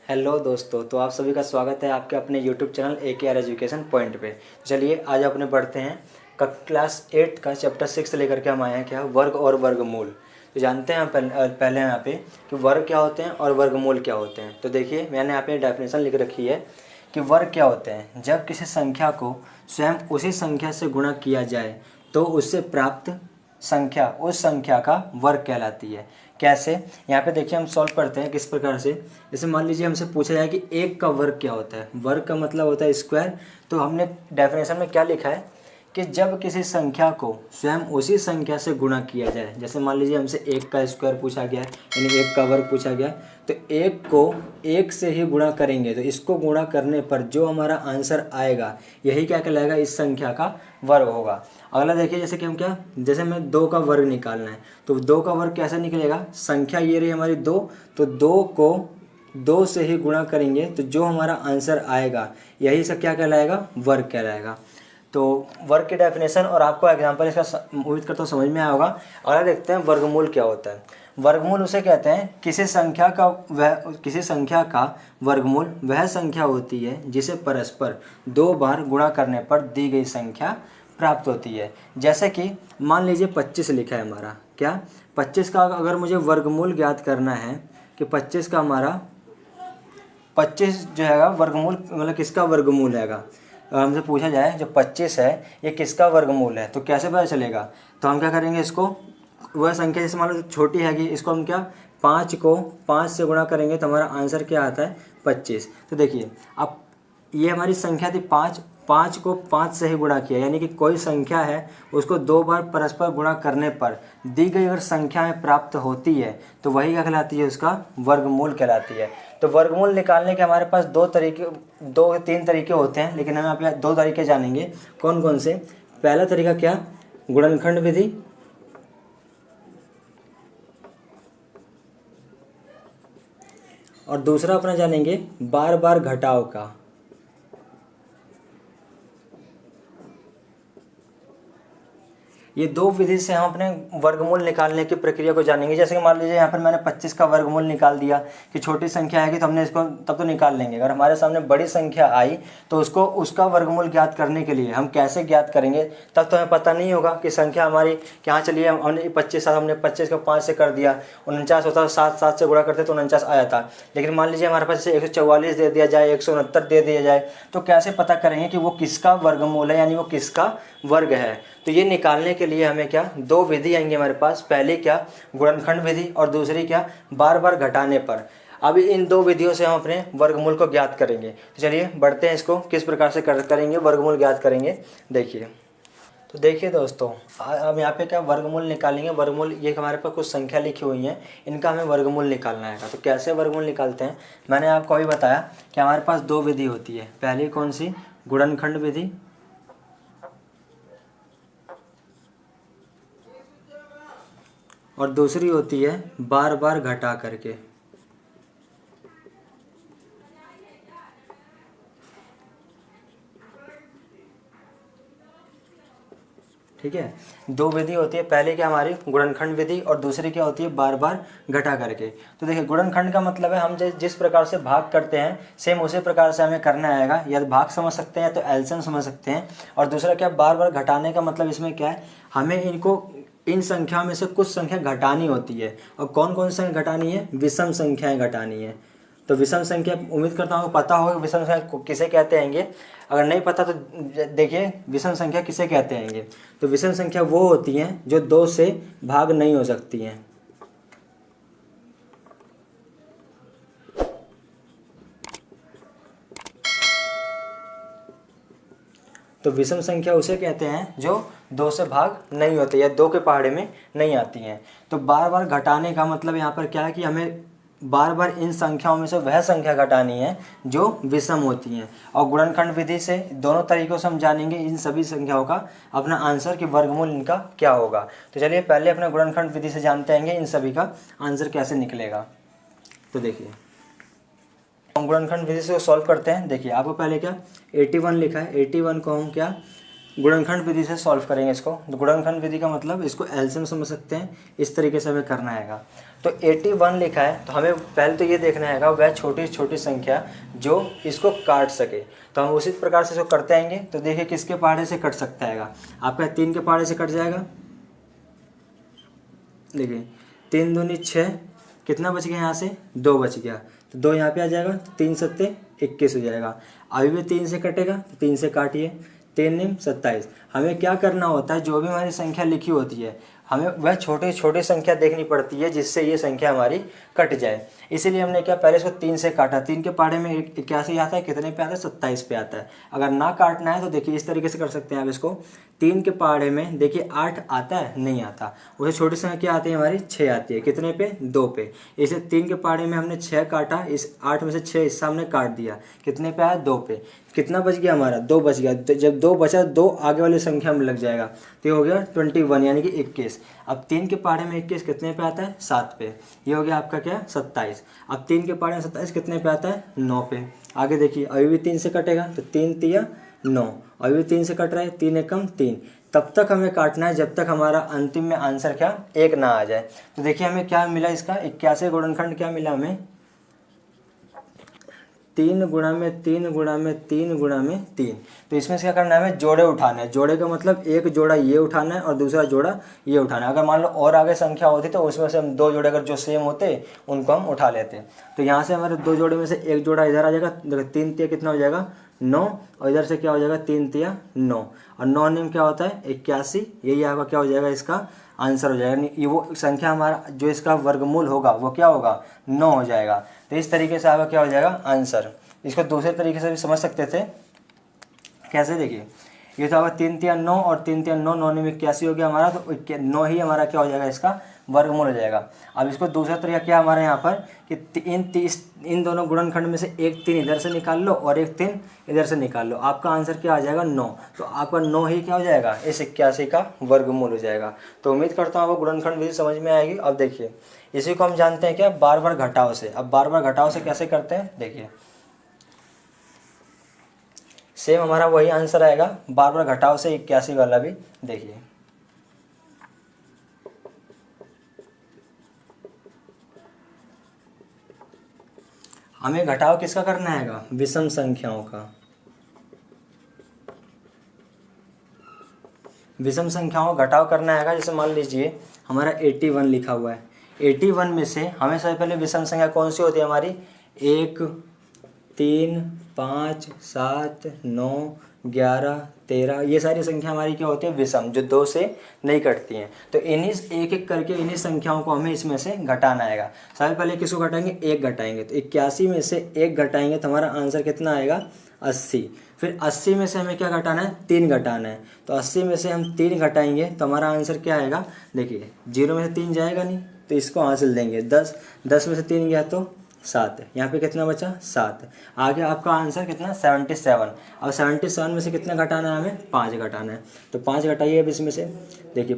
Hello दोस्तों, तो आप सभी का स्वागत है आपके अपने YouTube channel AKR education point पे। चलिए आज अपने पढ़ते हैं क्लास 8 का चैप्टर 6 लेकर के हम आए हैं क्या, वर्ग और वर्गमूल। तो जानते हैं हम पहले यहाँ पे कि वर्ग क्या होते हैं और वर्गमूल क्या होते हैं। तो देखिए मैंने यहाँ पे डेफिनेशन लिख रखी है कि वर्ग क्या होते हैं, जब किसी संख्या को स्वयं उसी संख्या से गुणा किया जाए तो उससे प्राप्त संख्या उस संख्या का वर्ग कहलाती है। कैसे, यहाँ पे देखिए हम सॉल्व करते हैं किस प्रकार से। जैसे मान लीजिए हमसे पूछा जाए कि एक का वर्ग क्या होता है। वर्ग का मतलब होता है स्क्वायर। तो हमने डेफिनेशन में क्या लिखा है कि जब किसी संख्या को स्वयं उसी संख्या से गुणा किया जाए। जैसे मान लीजिए हमसे एक का स्क्वायर पूछा गया है, यानी एक का वर्ग पूछा गया है, तो एक को एक से ही गुणा करेंगे तो इसको गुणा करने पर जो हमारा आंसर आएगा यही क्या कहलाएगा, इस संख्या का वर्ग होगा। अगला देखिए, जैसे कि हम क्या, जैसे हमें दो का वर्ग निकालना है तो दो का वर्ग कैसे निकलेगा। संख्या ये रही हमारी दो, तो दो को दो से ही गुणा करेंगे तो जो हमारा आंसर आएगा यही सब क्या कहलाएगा, वर्ग कहलाएगा। तो वर्ग की डेफिनेशन और आपको एग्जांपल इसका उम्मीद करता हूँ समझ में आया होगा। अगला देखते हैं वर्गमूल क्या होता है। वर्गमूल उसे कहते हैं किसी संख्या का वर्गमूल वह संख्या होती है जिसे परस्पर दो बार गुणा करने पर दी गई संख्या प्राप्त होती है। जैसे कि मान लीजिए 25 लिखा है हमारा, क्या 25 का अगर मुझे वर्गमूल ज्ञात करना है कि 25 का हमारा 25 जो है वर्गमूल मतलब किसका वर्गमूल हैगा। अगर हमसे पूछा जाए जो 25 है ये किसका वर्गमूल है तो कैसे पता चलेगा। तो हम क्या करेंगे, इसको वह संख्या जैसे मान लो छोटी हैगी, इसको हम क्या 5 को 5 से गुणा करेंगे तो हमारा आंसर क्या आता है 25। तो देखिए अब ये हमारी संख्या थी 5, 5 को 5 से ही गुणा किया, यानी कि कोई संख्या है उसको दो बार परस्पर गुणा करने पर दी गई अगर संख्या में प्राप्त होती है तो वही क्या कहलाती है, उसका वर्गमूल कहलाती है। तो वर्गमूल निकालने के हमारे पास दो तीन तरीके होते हैं, लेकिन हम यहाँ दो तरीके जानेंगे। कौन कौन से। पहला तरीका क्या, गुणनखंड विधि, और दूसरा अपना जानेंगे बार बार घटाव का। ये दो विधि से हम अपने वर्गमूल निकालने की प्रक्रिया को जानेंगे। जैसे कि मान लीजिए यहाँ पर मैंने 25 का वर्गमूल निकाल दिया कि छोटी संख्या आएगी तो हमने इसको तब तो निकाल लेंगे। अगर हमारे सामने बड़ी संख्या आई तो उसका वर्गमूल ज्ञात करने के लिए हम कैसे ज्ञात करेंगे, तब तो हमें पता नहीं होगा कि संख्या हमारी क्या। चलिए हमने 25 को 5 से कर दिया, 49 होता, 7 से गुणा करते तो 49 आया था। लेकिन मान लीजिए हमारे पास 144 दे दिया जाए, 169 दे दिया जाए, तो कैसे पता करेंगे कि वो किसका वर्गमूल है, यानी वो किसका वर्ग है। तो ये निकालने के लिए हमें क्या, दो विधि आएंगी हमारे पास। पहली क्या, गुणनखंड विधि, और दूसरी क्या, बार बार घटाने पर। अब इन दो विधियों से हम अपने वर्गमूल को ज्ञात करेंगे। तो चलिए बढ़ते हैं, इसको किस प्रकार से करेंगे, वर्गमूल ज्ञात करेंगे। देखिए तो देखिए दोस्तों, अब यहाँ पे क्या वर्गमूल निकालेंगे। वर्गमूल ये हमारे पास कुछ संख्या लिखी हुई है, इनका हमें वर्गमूल निकालना है। तो कैसे वर्गमूल निकालते हैं, मैंने आपको अभी बताया कि हमारे पास दो विधि होती है। पहली कौन सी, गुणनखंड विधि, और दूसरी होती है बार बार घटा करके। ठीक है, दो विधि होती है। पहले क्या हमारी गुणनखंड विधि, और दूसरी क्या होती है बार बार घटा करके। तो देखिए गुणनखंड का मतलब है हम जिस प्रकार से भाग करते हैं सेम उसी प्रकार से हमें करना आएगा। या तो भाग समझ सकते हैं या तो एलसीएम समझ सकते हैं। और दूसरा क्या, बार बार घटाने का मतलब इसमें क्या है, हमें इन संख्याओं में से कुछ संख्या घटानी होती है। और कौन कौन सी संख्या घटानी है, विषम संख्याएं घटानी है। तो विषम संख्या उम्मीद करता हूँ पता होगा विषम संख्या किसे कहते हैं। अगर नहीं पता तो देखिए विषम संख्या किसे कहते हैं। तो विषम संख्या वो होती हैं जो दो से भाग नहीं हो सकती हैं। तो विषम संख्या उसे कहते हैं जो दो से भाग नहीं होते या दो के पहाड़े में नहीं आती हैं। तो बार बार घटाने का मतलब यहाँ पर क्या है कि हमें बार बार इन संख्याओं में से वह संख्या घटानी है जो विषम होती हैं। और गुणनखंड विधि से दोनों तरीकों से हम जानेंगे इन सभी संख्याओं का अपना आंसर कि वर्गमूल इनका क्या होगा। तो चलिए पहले अपने गुणनखंड विधि से जानते हैं इन सभी का आंसर कैसे निकलेगा। तो देखिए हम गुणनखंड विधि से सॉल्व करते हैं। देखिए आपको पहले क्या 81 लिखा है, 81 को हम क्या गुणनखंड विधि से सॉल्व करेंगे इसको। तो गुणनखंड विधि का मतलब इसको एलसीएम समझ सकते हैं, इस तरीके से हमें करना है। तो 81 लिखा है तो हमें पहले तो ये देखना है वह छोटी छोटी संख्या जो इसको काट सके। तो हम उसी प्रकार से इसको करते आएंगे। तो देखिए किसके पहाड़े से कट सकता है, आपका 3 के पहाड़े से कट जाएगा। देखिए 3 दूनी 6, कितना बच गया यहाँ से 2 बच गया, तो 2 यहाँ पे आ जाएगा, तो 3 सत्ते 21 हो जाएगा। अभी भी 3 से कटेगा तो 3 से काटिए, 3 निम 27। हमें क्या करना होता है, जो भी हमारी संख्या लिखी होती है हमें वह छोटी छोटी संख्या देखनी पड़ती है जिससे ये संख्या हमारी कट जाए। इसीलिए हमने क्या पहले इसको 3 से काटा। 3 के पहाड़े में 81 आता है, कितने पे आता है 27 पे आता है। अगर ना काटना है तो देखिए इस तरीके से कर सकते हैं आप इसको। 3 के पहाड़े में देखिए 8 आता है, नहीं आता। उसे छोटी संख्या क्या आती है हमारी 6 आती है, कितने पे 2 पे। इसे 3 के पहाड़े में हमने 6 काटा, इस 8 में से 6 हिस्सा हमने काट दिया, कितने पे आया 2 पे। कितना बच गया हमारा 2 बच गया। जब 2 बचा 2 आगे वाली संख्या में लग जाएगा, तो ये हो गया 21 यानी कि 21। अब 3 के पहाड़े में 21 कितने पे आता है 7 पे, ये हो गया आपका क्या 27। अब 3 के पहाड़े में 27 कितने पे आता है 9 पे। आगे देखिए अभी भी 3 से कटेगा, तो 3 तिया 9, अभी भी 3 से कट रहा है, 3 एकम 3। तब तक हमें काटना है जब तक हमारा अंतिम में आंसर क्या 1 ना आ जाए। तो देखिए हमें क्या मिला, इसका 81 गुणनखंड क्या मिला हमें 3 गुणा में 3 गुणा में 3 गुणा में 3। तो इसमें से क्या करना है हमें जोड़े उठाना है। जोड़े का मतलब एक जोड़ा ये उठाना है और दूसरा जोड़ा ये उठाना है। अगर मान लो और आगे संख्या होती तो उसमें से हम 2 जोड़े अगर जो सेम होते उनको हम उठा लेते। तो यहाँ से हमारे 2 जोड़े में से एक जोड़ा इधर आ जाएगा, देखो 3 तिया कितना हो जाएगा 9, और इधर से क्या हो जाएगा 3 तिया 9, और 9 निम क्या होता है 81। यही आपका क्या हो जाएगा इसका आंसर हो जाएगा। ये वो संख्या हमारा जो इसका वर्गमूल होगा वो क्या होगा 9 हो जाएगा। तो इस तरीके से आपका क्या हो जाएगा आंसर। इसको दूसरे तरीके से भी समझ सकते थे, कैसे देखिए ये तो आपका 3 तिया 9 और 3 तिया 9, 9 में 81 हो गया हमारा, तो 9 ही हमारा क्या हो जाएगा इसका वर्गमूल हो जाएगा। अब इसको दूसरा तरीका क्या हमारे यहाँ पर कि इन दोनों गुणनखंड में से एक 3 इधर से निकाल लो और एक 3 इधर से निकाल लो, आपका आंसर क्या आ जाएगा 9। तो आपका 9 ही क्या हो जाएगा इस 81 का वर्गमूल हो जाएगा। तो उम्मीद करता हूँ आपको गुणनखंड विधि समझ में आएगी। अब देखिए इसी को हम जानते हैं क्या बार बार घटाव से। अब बार बार घटाव से कैसे करते हैं देखिए, सेम हमारा वही आंसर आएगा बार बार घटाव से 81 वाला भी। देखिए हमें घटाव किसका करना है विषम संख्याओं का। विषम संख्याओं का घटाव करना है। जैसे मान लीजिए हमारा 81 लिखा हुआ है, 81 में से हमें सबसे पहले विषम संख्या कौन सी होती है हमारी 1 3 5 7 9 11 13, ये सारी संख्या हमारी क्या होती है विषम, जो 2 से नहीं कटती हैं। तो इन्हीं एक एक करके इन्हीं संख्याओं को हमें इसमें से घटाना आएगा। सबसे पहले किसको घटाएंगे 1 घटाएंगे, तो 81 में से 1 घटाएंगे तो हमारा आंसर कितना आएगा 80। फिर 80 में से हमें क्या घटाना है 3 घटाना है, तो 80 में से हम 3 घटाएंगे तो हमारा आंसर क्या आएगा देखिए 0 में से 3 जाएगा नहीं तो इसको हासिल देंगे 10, 10 में से 3 गया तो 7, यहाँ पे कितना बचा 7। आगे आपका आंसर कितना 77। अब 77 में से कितना घटाना है हमें 5 घटाना है, तो 5 घटाइए अब इसमें से। देखिए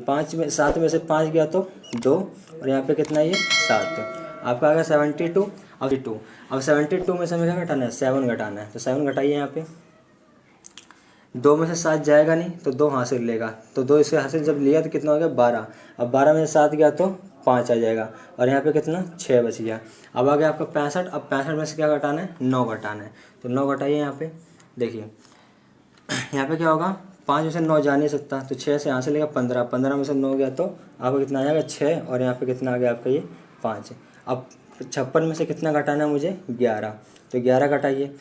7 में से 5 गया तो 2, और यहाँ पे कितना ये 7, आपका आ गया 72। अब 72 में से हमें क्या घटाना है 7 घटाना है, तो 7 घटाइए यहाँ पे। 2 में से 7 जाएगा नहीं तो 2 हासिल लेगा, तो 2 इससे हासिल जब लिया तो कितना हो गया 12। अब 12 में से 7 गया तो 5 आ जाएगा, और यहाँ पे कितना 6 बच गया। अब आ गया आपका 65। अब 65 में से क्या घटाना है 9 घटाना है, तो 9 घटाइए यहाँ पे। देखिए यहाँ पे क्या होगा 5 में से 9 जा नहीं सकता, तो 6 से यहाँ से लेगा 15, 15 में से 9 गया तो आपको कितना आ जाएगा 6, और यहाँ पे कितना आ गया आपका ये 5। अब 56 में से कितना घटाना है मुझे 11, तो 11 घटाइए।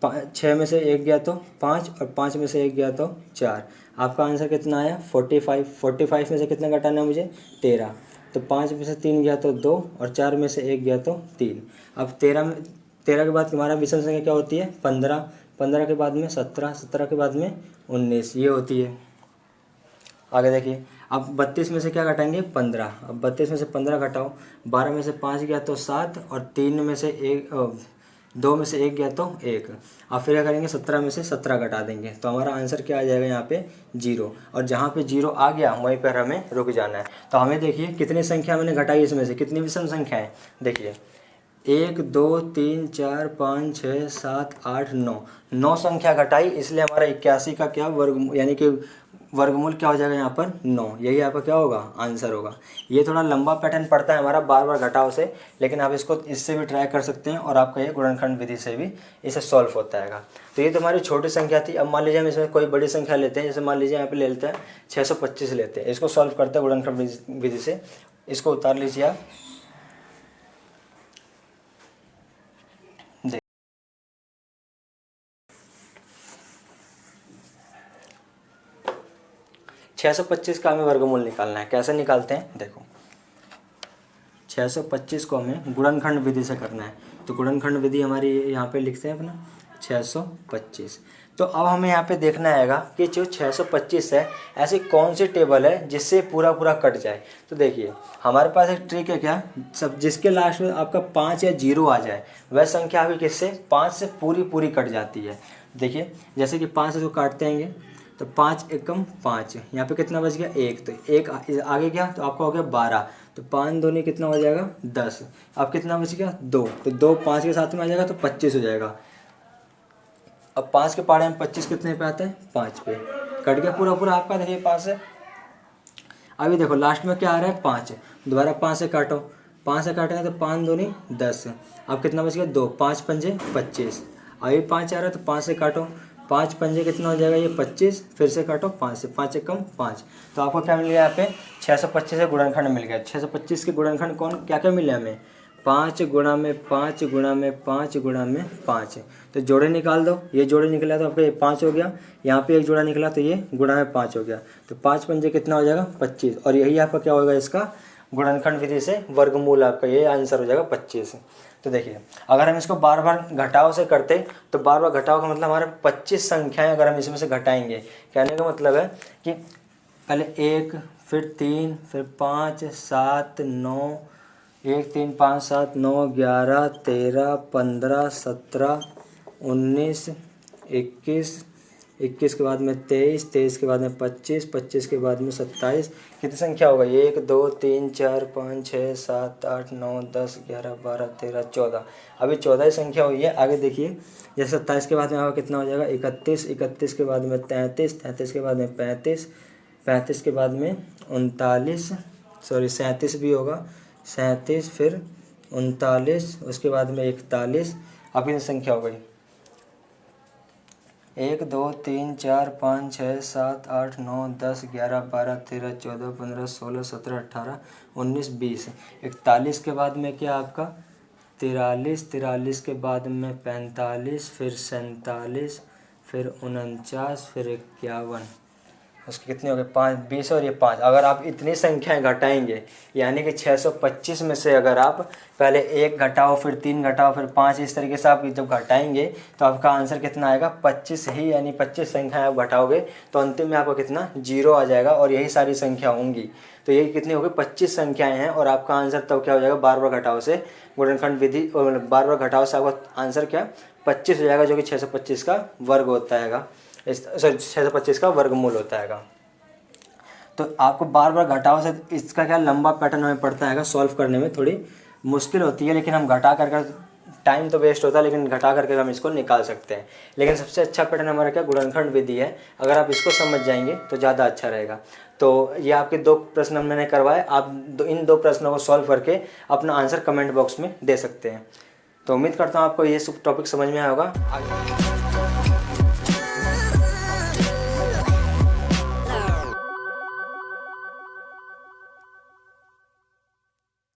6 में से 1 गया तो 5, और 5 में से 1 गया तो 4, आपका आंसर कितना आया 45। 45 में से कितना घटाना है मुझे 13, तो 5 में से 3 गया तो 2, और 4 में से 1 गया तो 3। अब 13 के बाद हमारा विषम संख्या क्या होती है 15, 15 के बाद में 17, 17 के बाद में 19, ये होती है। आगे देखिए अब 32 में से क्या घटाएंगे 15, अब 32 में से 15 घटाओ, 12 में से 5 गया तो 7, और 3 में से 2 में से 1 गया तो 1। अब फिर क्या करेंगे 17 में से 17 घटा देंगे, तो हमारा आंसर क्या आ जाएगा यहाँ पे 0, और जहाँ पे 0 आ गया वहीं पर हमें रुक जाना है। तो हमें देखिए कितनी संख्या मैंने घटाई, इसमें से कितनी विषम संख्या है देखिए 1 2 3 4 5 6 7 8 9, 9 संख्या घटाई, इसलिए हमारा 81 का क्या वर्ग यानी कि वर्गमूल क्या हो जाएगा यहाँ पर 9, यही आपका क्या होगा आंसर होगा। ये थोड़ा लंबा पैटर्न पड़ता है हमारा बार बार घटाव से, लेकिन आप इसको इससे भी ट्राई कर सकते हैं और आपका ये गुणनखंड विधि से भी इसे सॉल्व होता है। तो ये तो हमारी छोटी संख्या थी। अब मान लीजिए हम इसमें कोई बड़ी संख्या लेते हैं, जैसे मान लीजिए यहाँ पे ले लेते हैं 625 लेते हैं, इसको सॉल्व करते हैं गुणनखंड विधि से। इसको उतार लीजिए आप, 625 का हमें वर्गमूल निकालना है। कैसे निकालते हैं देखो, 625 को हमें गुणनखंड विधि से करना है। तो गुणनखंड विधि हमारी यहाँ पे लिखते हैं अपना 625। तो अब हमें यहाँ पे देखना आएगा कि जो 625 है ऐसी कौन सी टेबल है जिससे पूरा पूरा कट जाए। तो देखिए हमारे पास एक ट्रिक है क्या, सब जिसके लास्ट में आपका 5 या 0 आ जाए वह संख्या आपकी किससे 5 से पूरी पूरी कट जाती है। देखिए जैसे कि 5 से जो काटते हैं तो 5 एकम 5, यहाँ पे कितना बच गया 1, तो 1 आगे गया तो आपका हो गया 12, तो 5 दूनी कितना हो जाएगा 10। अब कितना बच गया 2, तो 2 5 के साथ में आ जाएगा तो 25 हो जाएगा। अब 5 के पहाड़े में 25 कितने पे आता है 5 पे, कट गया पूरा पूरा आपका। देखिए 5 से अभी देखो लास्ट में क्या आ रहा है 5, दोबारा 5 से काटो, 5 से काटेंगे तो 5 दूनी 10, अब कितना बच गया 2, 5 पंजे 25, अभी 5 आ रहा है तो 5 से काटो, 5 पंजे कितना हो जाएगा ये 25, फिर से काटो 5 से, 5 एकम 5, तो आपको क्या मिल गया यहाँ पे 625 से गुणनखंड मिल गया। 625 के गुणनखंड कौन क्या क्या मिले हमें 5 गुणा में 5 गुणा में 5 गुणा में 5। तो जोड़े निकाल दो, ये जोड़े निकला तो आपका ये 5 हो गया, यहाँ पे एक जोड़ा निकला तो ये गुणा में 5 हो गया, तो 5 पंजे कितना हो जाएगा 25, और यही आपका क्या होगा इसका गुणनखंड विधि से वर्गमूल आपका ये आंसर हो जाएगा 25। तो देखिए अगर हम इसको बार बार घटाव से करते तो बार बार घटाव का मतलब हमारे 25 संख्याएं अगर हम इसमें से घटाएंगे, कहने का मतलब है कि पहले 1 फिर 3 फिर 5 7 9, 1 3 5 7 9 11 13 15 17 19 21, 21 के बाद में 23, 23 के बाद में 25, 25 के बाद में 27, कितनी संख्या होगा 1 2 3 4 5 6 7 8 9 10 11 12 13 14, अभी 14 ही संख्या हुई है। आगे देखिए जैसे 27 के बाद में आपका कितना हो जाएगा 31, 31 के बाद में 33, 33 के बाद में 35, 35 के बाद में 39, सॉरी 37 भी होगा, 37 फिर 39, उसके बाद में 41, अब कितनी संख्या हो गई 1 2 3 4 5 6 7 8 9 10 11 12 13 14 15 16 17 18 19 20, 41 के बाद में क्या आपका 43, 43 के बाद में 45, फिर 47, फिर 49, फिर 51, उसके कितने हो गए 5 20 और ये 5। अगर आप इतनी संख्याएं घटाएंगे यानी कि 625 में से अगर आप पहले 1 घटाओ फिर 3 घटाओ फिर 5, इस तरीके से आप जब घटाएंगे तो आपका आंसर कितना आएगा 25 ही, यानी 25 संख्याएं आप घटाओगे तो अंतिम में आपको कितना 0 आ जाएगा, और यही सारी संख्या होंगी। तो ये कितनी हो गई 25 संख्याएँ हैं, और आपका आंसर तब क्या हो जाएगा बार बार घटाव से गुणनखंड विधि, बार बार घटाव से आपका आंसर क्या 25 हो जाएगा, जो कि 625 का वर्ग होता है, सॉरी 625 का वर्गमूल होता है। तो आपको बार बार घटाव से इसका क्या लंबा पैटर्न हमें पड़ता है सॉल्व करने में थोड़ी मुश्किल होती है, लेकिन हम घटा कर टाइम तो वेस्ट होता है, लेकिन घटा करके हम इसको निकाल सकते हैं। लेकिन सबसे अच्छा पैटर्न हमारा क्या गुणनखंड विधि है, अगर आप इसको समझ जाएंगे तो ज़्यादा अच्छा रहेगा। तो ये आपके 2 प्रश्न मैंने करवाए, आप इन 2 प्रश्नों को सॉल्व करके अपना आंसर कमेंट बॉक्स में दे सकते हैं। तो उम्मीद करता हूँ आपको ये टॉपिक समझ में आया होगा।